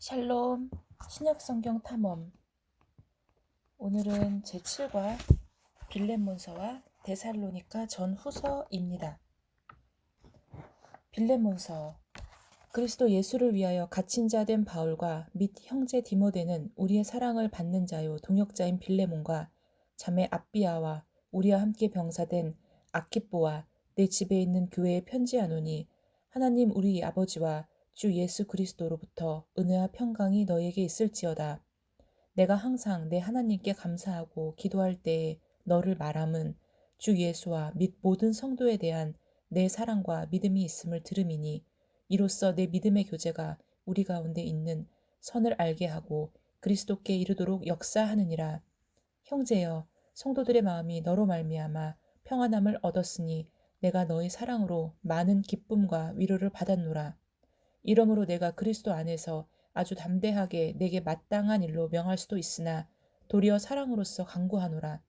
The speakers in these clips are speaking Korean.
샬롬 신약성경 탐험. 오늘은 제7과 빌렙몬서와 데살로니가 전후서입니다. 빌렙몬서. 그리스도 예수를 위하여 갇힌 자 된 바울과 및 형제 디모데는 우리의 사랑을 받는 자요 동역자인 빌레몬과 자매 압비아와 우리와 함께 병사된 아키뽀와 내 집에 있는 교회에 편지하노니, 하나님 우리 아버지와 주 예수 그리스도로부터 은혜와 평강이 너에게 있을지어다. 내가 항상 내 하나님께 감사하고 기도할 때에 너를 말함은 주 예수와 및 모든 성도에 대한 내 사랑과 믿음이 있음을 들음이니, 이로써 내 믿음의 교제가 우리 가운데 있는 선을 알게 하고 그리스도께 이르도록 역사하느니라. 형제여, 성도들의 마음이 너로 말미암아 평안함을 얻었으니 내가 너의 사랑으로 많은 기쁨과 위로를 받았노라. 이러므로 내가 그리스도 안에서 아주 담대하게 내게 마땅한 일로 명할 수도 있으나 도리어 사랑으로서 간구하노라.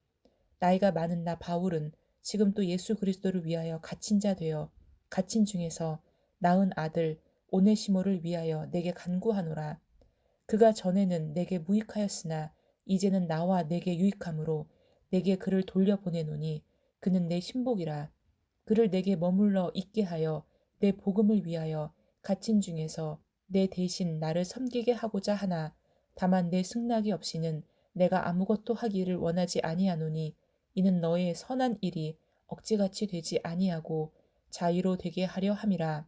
나이가 많은 나 바울은 지금 또 예수 그리스도를 위하여 갇힌 자 되어 갇힌 중에서 낳은 아들 오네시모를 위하여 내게 간구하노라. 그가 전에는 내게 무익하였으나 이제는 나와 내게 유익함으로 내게 그를 돌려보내노니, 그는 내 신복이라. 그를 내게 머물러 있게 하여 내 복음을 위하여 갇힌 중에서 내 대신 나를 섬기게 하고자 하나, 다만 내 승낙이 없이는 내가 아무것도 하기를 원하지 아니하노니, 이는 너의 선한 일이 억지같이 되지 아니하고 자유로 되게 하려 함이라.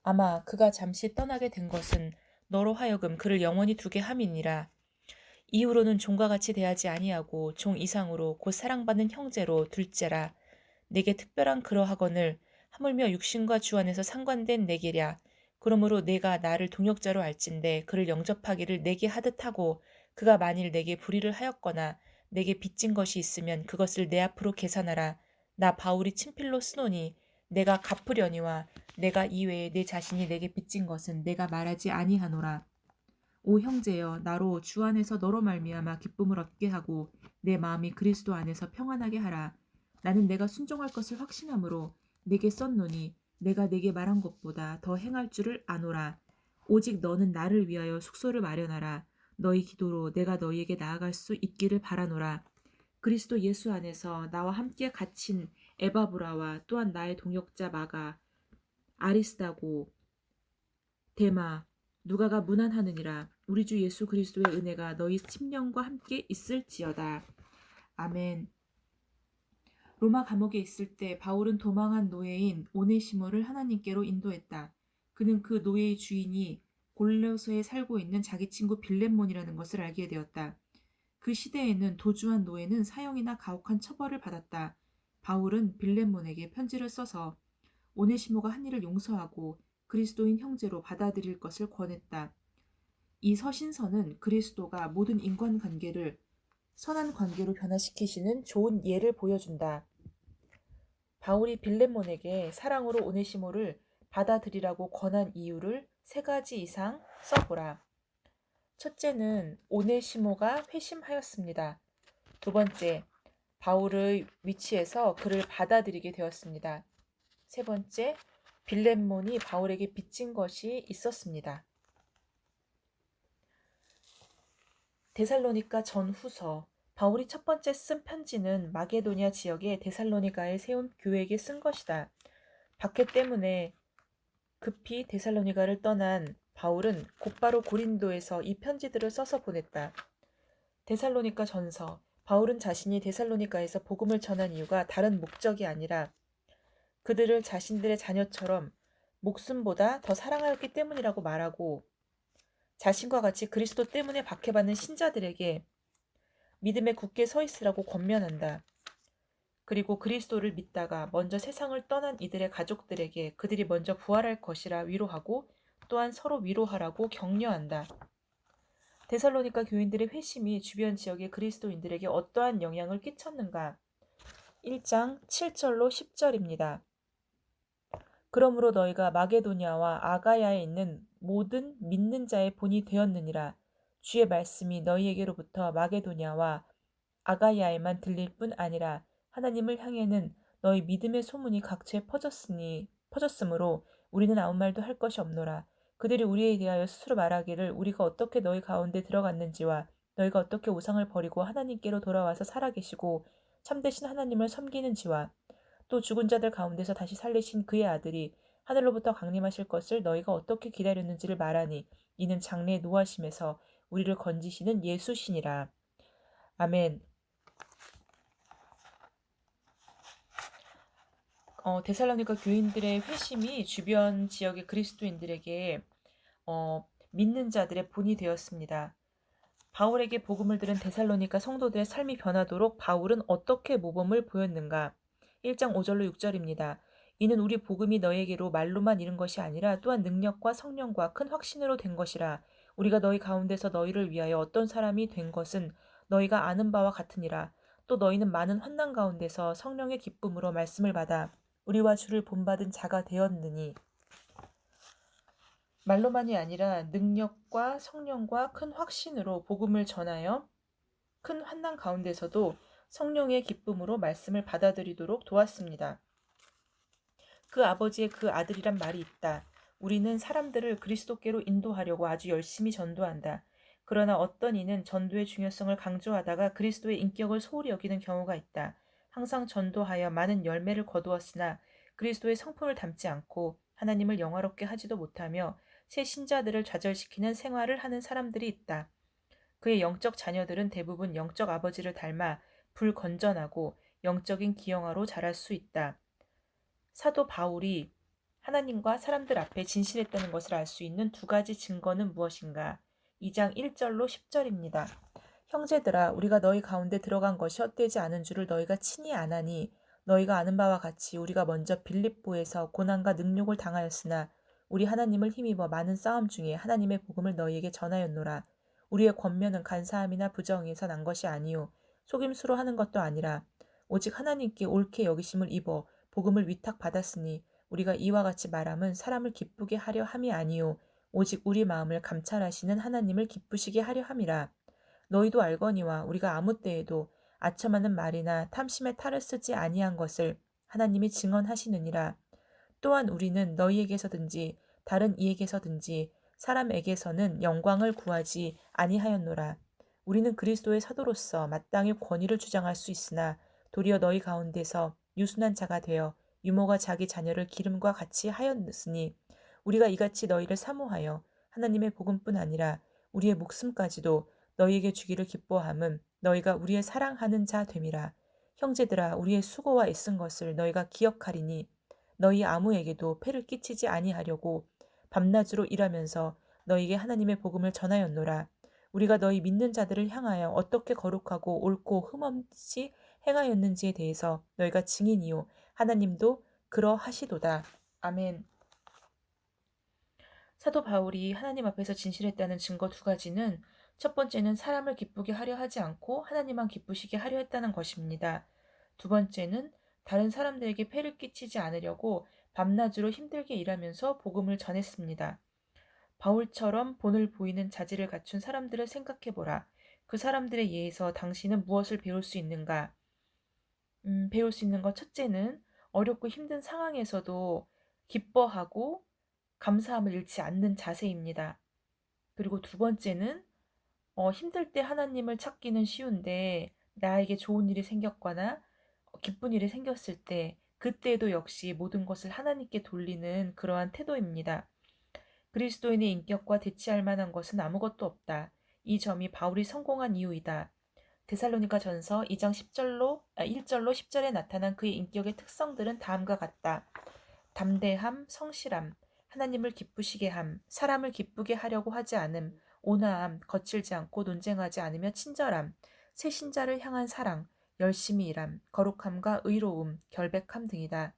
아마 그가 잠시 떠나게 된 것은 너로 하여금 그를 영원히 두게 함이니라. 이후로는 종과 같이 대하지 아니하고 종 이상으로 곧 사랑받는 형제로 둘째라. 내게 특별한 그러하거늘 하물며 육신과 주 안에서 상관된 내게랴. 그러므로 내가 나를 동역자로 알진대 그를 영접하기를 내게 하듯 하고, 그가 만일 내게 불의를 하였거나 내게 빚진 것이 있으면 그것을 내 앞으로 계산하라. 나 바울이 친필로 쓰노니 내가 갚으려니와 내가 이외에 내 자신이 내게 빚진 것은 내가 말하지 아니하노라. 오 형제여, 나로 주 안에서 너로 말미암아 기쁨을 얻게 하고 내 마음이 그리스도 안에서 평안하게 하라. 나는 내가 순종할 것을 확신함으로 내게 썼노니 내가 내게 말한 것보다 더 행할 줄을 아노라. 오직 너는 나를 위하여 숙소를 마련하라. 너희 기도로 내가 너희에게 나아갈 수 있기를 바라노라. 그리스도 예수 안에서 나와 함께 갇힌 에바브라와 또한 나의 동역자 마가, 아리스다고, 데마, 누가가 문안하느니라. 우리 주 예수 그리스도의 은혜가 너희 심령과 함께 있을지어다. 아멘. 로마 감옥에 있을 때 바울은 도망한 노예인 오네시모를 하나님께로 인도했다. 그는 그 노예의 주인이 골로새에 살고 있는 자기 친구 빌렙몬이라는 것을 알게 되었다. 그 시대에는 도주한 노예는 사형이나 가혹한 처벌을 받았다. 바울은 빌렙몬에게 편지를 써서 오네시모가 한 일을 용서하고 그리스도인 형제로 받아들일 것을 권했다. 이 서신서는 그리스도가 모든 인간관계를 선한 관계로 변화시키시는 좋은 예를 보여준다. 바울이 빌렙몬에게 사랑으로 오네시모를 받아들이라고 권한 이유를 3가지 이상 써보라. 첫째는 오네시모가 회심하였습니다. 두 번째, 바울의 위치에서 그를 받아들이게 되었습니다. 세 번째, 빌렙몬이 바울에게 빚진 것이 있었습니다. 데살로니가 전후서. 바울이 첫 번째 쓴 편지는 마게도니아 지역의 데살로니가에 세운 교회에게 쓴 것이다. 박해 때문에 급히 데살로니가를 떠난 바울은 곧바로 고린도에서 이 편지들을 써서 보냈다. 데살로니가 전서. 바울은 자신이 데살로니가에서 복음을 전한 이유가 다른 목적이 아니라 그들을 자신들의 자녀처럼 목숨보다 더 사랑하였기 때문이라고 말하고, 자신과 같이 그리스도 때문에 박해받는 신자들에게 믿음에 굳게 서 있으라고 권면한다. 그리고 그리스도를 믿다가 먼저 세상을 떠난 이들의 가족들에게 그들이 먼저 부활할 것이라 위로하고, 또한 서로 위로하라고 격려한다. 데살로니가 교인들의 회심이 주변 지역의 그리스도인들에게 어떠한 영향을 끼쳤는가? 1장 7절로 10절입니다. 그러므로 너희가 마게도냐와 아가야에 있는 모든 믿는 자의 본이 되었느니라. 주의 말씀이 너희에게로부터 마게도냐와 아가야에만 들릴 뿐 아니라 하나님을 향해는 너희 믿음의 소문이 각처에 퍼졌으므로 우리는 아무 말도 할 것이 없노라. 그들이 우리에 대하여 스스로 말하기를 우리가 어떻게 너희 가운데 들어갔는지와 너희가 어떻게 우상을 버리고 하나님께로 돌아와서 살아계시고 참되신 하나님을 섬기는지와 또 죽은 자들 가운데서 다시 살리신 그의 아들이 하늘로부터 강림하실 것을 너희가 어떻게 기다렸는지를 말하니 이는 장래의 노하심에서 우리를 건지시는 예수시니라. 아멘. 데살로니가 교인들의 회심이 주변 지역의 그리스도인들에게 믿는 자들의 본이 되었습니다. 바울에게 복음을 들은 데살로니가 성도들의 삶이 변하도록 바울은 어떻게 모범을 보였는가? 1장 5절로 6절입니다. 이는 우리 복음이 너에게로 말로만 이른 것이 아니라 또한 능력과 성령과 큰 확신으로 된 것이라. 우리가 너희 가운데서 너희를 위하여 어떤 사람이 된 것은 너희가 아는 바와 같으니라. 또 너희는 많은 환난 가운데서 성령의 기쁨으로 말씀을 받아 우리와 주를 본받은 자가 되었느니 말로만이 아니라 능력과 성령과 큰 확신으로 복음을 전하여 큰 환난 가운데서도 성령의 기쁨으로 말씀을 받아들이도록 도왔습니다. 그 아버지의 그 아들이란 말이 있다. 우리는 사람들을 그리스도께로 인도하려고 아주 열심히 전도한다. 그러나 어떤 이는 전도의 중요성을 강조하다가 그리스도의 인격을 소홀히 여기는 경우가 있다. 항상 전도하여 많은 열매를 거두었으나 그리스도의 성품을 담지 않고 하나님을 영화롭게 하지도 못하며 새 신자들을 좌절시키는 생활을 하는 사람들이 있다. 그의 영적 자녀들은 대부분 영적 아버지를 닮아 불건전하고 영적인 기형아로 자랄 수 있다. 사도 바울이 하나님과 사람들 앞에 진실했다는 것을 알 수 있는 두 가지 증거는 무엇인가? 2장 1절로 10절입니다. 형제들아, 우리가 너희 가운데 들어간 것이 헛되지 않은 줄을 너희가 친히 아나니 너희가 아는 바와 같이 우리가 먼저 빌립보에서 고난과 능욕을 당하였으나 우리 하나님을 힘입어 많은 싸움 중에 하나님의 복음을 너희에게 전하였노라. 우리의 권면은 간사함이나 부정에서 난 것이 아니요 속임수로 하는 것도 아니라 오직 하나님께 옳게 여기심을 입어 복음을 위탁받았으니 우리가 이와 같이 말함은 사람을 기쁘게 하려 함이 아니요 오직 우리 마음을 감찰하시는 하나님을 기쁘시게 하려 함이라. 너희도 알거니와 우리가 아무 때에도 아첨하는 말이나 탐심의 탈을 쓰지 아니한 것을 하나님이 증언하시느니라. 또한 우리는 너희에게서든지 다른 이에게서든지 사람에게서는 영광을 구하지 아니하였노라. 우리는 그리스도의 사도로서 마땅히 권위를 주장할 수 있으나 도리어 너희 가운데서 유순한 자가 되어 유모가 자기 자녀를 기름과 같이 하였으니 우리가 이같이 너희를 사모하여 하나님의 복음뿐 아니라 우리의 목숨까지도 너희에게 주기를 기뻐함은 너희가 우리의 사랑하는 자 됨이라. 형제들아, 우리의 수고와 애쓴 것을 너희가 기억하리니 너희 아무에게도 폐를 끼치지 아니하려고 밤낮으로 일하면서 너희에게 하나님의 복음을 전하였노라. 우리가 너희 믿는 자들을 향하여 어떻게 거룩하고 옳고 흠없이 행하였는지에 대해서 너희가 증인이요 하나님도 그러하시도다. 아멘. 사도 바울이 하나님 앞에서 진실했다는 증거 두 가지는 첫 번째는 사람을 기쁘게 하려 하지 않고 하나님만 기쁘시게 하려 했다는 것입니다. 두 번째는 다른 사람들에게 폐를 끼치지 않으려고 밤낮으로 힘들게 일하면서 복음을 전했습니다. 바울처럼 본을 보이는 자질을 갖춘 사람들을 생각해보라. 그 사람들의 예에서 당신은 무엇을 배울 수 있는가? 배울 수 있는 것 첫째는 어렵고 힘든 상황에서도 기뻐하고 감사함을 잃지 않는 자세입니다. 그리고 두 번째는 힘들 때 하나님을 찾기는 쉬운데 나에게 좋은 일이 생겼거나 기쁜 일이 생겼을 때 그때도 역시 모든 것을 하나님께 돌리는 그러한 태도입니다. 그리스도인의 인격과 대치할 만한 것은 아무것도 없다. 이 점이 바울이 성공한 이유이다. 데살로니가 전서 2장 1절로 10절에 나타난 그의 인격의 특성들은 다음과 같다. 담대함, 성실함, 하나님을 기쁘시게 함, 사람을 기쁘게 하려고 하지 않음, 온화함, 거칠지 않고 논쟁하지 않으며 친절함, 새 신자를 향한 사랑, 열심히 일함, 거룩함과 의로움, 결백함 등이다.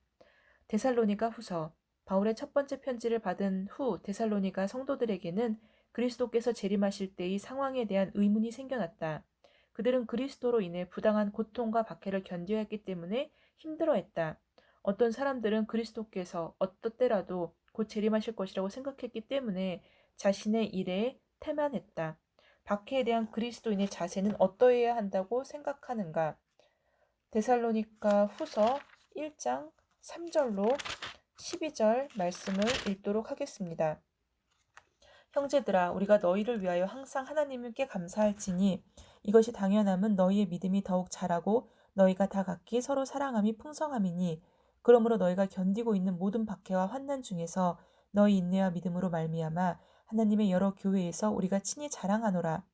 데살로니가 후서 바울의 첫 번째 편지를 받은 후 데살로니가 성도들에게는 그리스도께서 재림하실 때의 상황에 대한 의문이 생겨났다. 그들은 그리스도로 인해 부당한 고통과 박해를 견뎌야 했기 때문에 힘들어했다. 어떤 사람들은 그리스도께서 어떤 때라도 곧 재림하실 것이라고 생각했기 때문에 자신의 일에 태만했다. 박해에 대한 그리스도인의 자세는 어떠해야 한다고 생각하는가? 데살로니가 후서 1장 3절로 12절 말씀을 읽도록 하겠습니다. 형제들아, 우리가 너희를 위하여 항상 하나님께 감사할지니 이것이 당연함은 너희의 믿음이 더욱 자라고 너희가 다 각기 서로 사랑함이 풍성함이니 그러므로 너희가 견디고 있는 모든 박해와 환난 중에서 너희 인내와 믿음으로 말미암아 하나님의 여러 교회에서 우리가 친히 자랑하노라.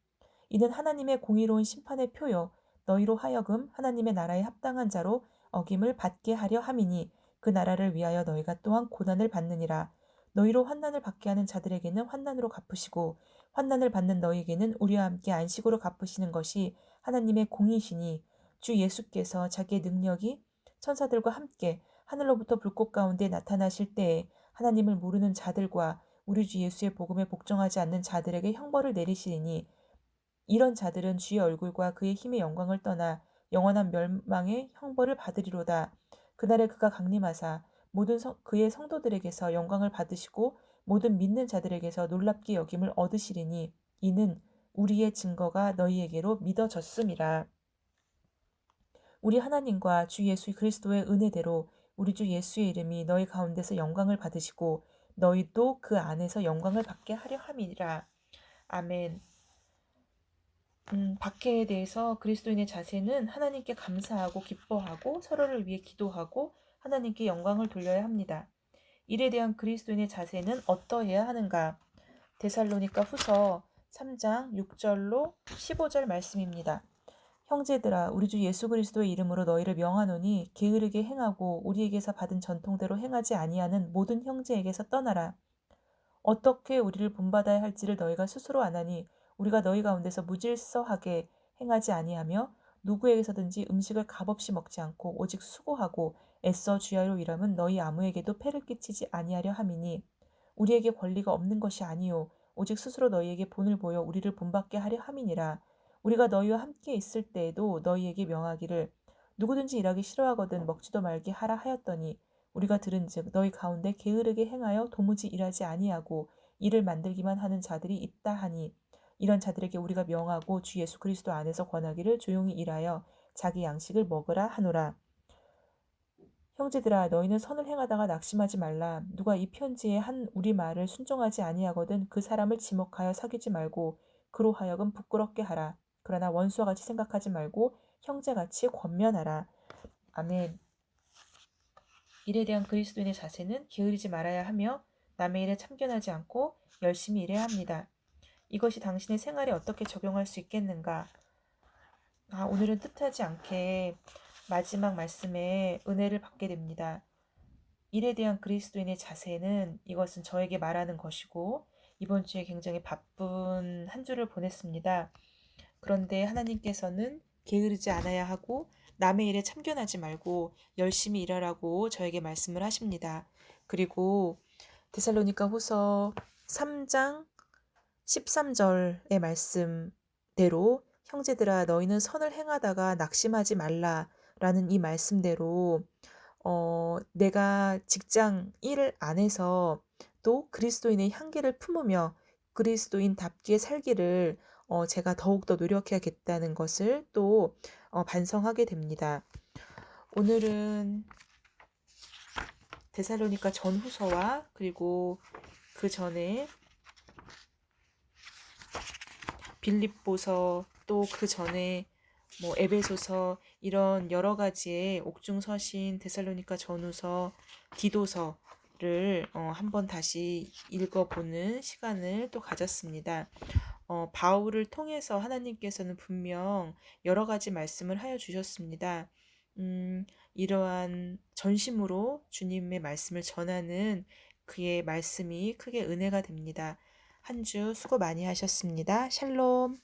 이는 하나님의 공의로운 심판의 표요 너희로 하여금 하나님의 나라에 합당한 자로 어김을 받게 하려 함이니 그 나라를 위하여 너희가 또한 고난을 받느니라. 너희로 환난을 받게 하는 자들에게는 환난으로 갚으시고 환난을 받는 너희에게는 우리와 함께 안식으로 갚으시는 것이 하나님의 공의시니 주 예수께서 자기의 능력이 천사들과 함께 하늘로부터 불꽃 가운데 나타나실 때에 하나님을 모르는 자들과 우리 주 예수의 복음에 복종하지 않는 자들에게 형벌을 내리시리니 이런 자들은 주의 얼굴과 그의 힘의 영광을 떠나 영원한 멸망의 형벌을 받으리로다. 그날에 그가 강림하사 모든 그의 성도들에게서 영광을 받으시고 모든 믿는 자들에게서 놀랍게 여김을 얻으시리니 이는 우리의 증거가 너희에게로 믿어졌음이라. 우리 하나님과 주 예수 그리스도의 은혜대로 우리 주 예수의 이름이 너희 가운데서 영광을 받으시고 너희도 그 안에서 영광을 받게 하려 함이라. 아멘. 박해에 대해서 그리스도인의 자세는 하나님께 감사하고 기뻐하고 서로를 위해 기도하고 하나님께 영광을 돌려야 합니다. 일에 대한 그리스도인의 자세는 어떠해야 하는가? 데살로니가 후서 3장 6절로 15절 말씀입니다. 형제들아, 우리 주 예수 그리스도의 이름으로 너희를 명하노니 게으르게 행하고 우리에게서 받은 전통대로 행하지 아니하는 모든 형제에게서 떠나라. 어떻게 우리를 본받아야 할지를 너희가 스스로 아나니 우리가 너희 가운데서 무질서하게 행하지 아니하며 누구에게서든지 음식을 값없이 먹지 않고 오직 수고하고 애써 주야로 일함은 너희 아무에게도 폐를 끼치지 아니하려 함이니 우리에게 권리가 없는 것이 아니요 오직 스스로 너희에게 본을 보여 우리를 본받게 하려 함이니라. 우리가 너희와 함께 있을 때에도 너희에게 명하기를 누구든지 일하기 싫어하거든 먹지도 말게 하라 하였더니 우리가 들은즉 너희 가운데 게으르게 행하여 도무지 일하지 아니하고 일을 만들기만 하는 자들이 있다 하니 이런 자들에게 우리가 명하고 주 예수 그리스도 안에서 권하기를 조용히 일하여 자기 양식을 먹으라 하노라. 형제들아, 너희는 선을 행하다가 낙심하지 말라. 누가 이 편지에 한 우리 말을 순종하지 아니하거든 그 사람을 지목하여 사귀지 말고 그로 하여금 부끄럽게 하라. 그러나 원수와 같이 생각하지 말고 형제같이 권면하라. 아멘. 일에 대한 그리스도인의 자세는 게으르지 말아야 하며 남의 일에 참견하지 않고 열심히 일해야 합니다. 이것이 당신의 생활에 어떻게 적용할 수 있겠는가? 오늘은 뜻하지 않게 마지막 말씀에 은혜를 받게 됩니다. 일에 대한 그리스도인의 자세는 이것은 저에게 말하는 것이고 이번 주에 굉장히 바쁜 한 주를 보냈습니다. 그런데 하나님께서는 게으르지 않아야 하고 남의 일에 참견하지 말고 열심히 일하라고 저에게 말씀을 하십니다. 그리고 데살로니가 후서 3장 13절의 말씀대로 형제들아 너희는 선을 행하다가 낙심하지 말라라는 이 말씀대로 내가 직장 일 안에서 또 그리스도인의 향기를 품으며 그리스도인답게 살기를 제가 더욱더 노력해야겠다는 것을 또 반성하게 됩니다. 오늘은 데살로니가 전후서와 그리고 그 전에 빌립보서 또 그 전에 에베소서 이런 여러 가지의 옥중서신 데살로니가 전후서 디도서를 한번 다시 읽어보는 시간을 또 가졌습니다. 바울을 통해서 하나님께서는 분명 여러 가지 말씀을 하여 주셨습니다. 이러한 전심으로 주님의 말씀을 전하는 그의 말씀이 크게 은혜가 됩니다. 한 주 수고 많이 하셨습니다. 샬롬.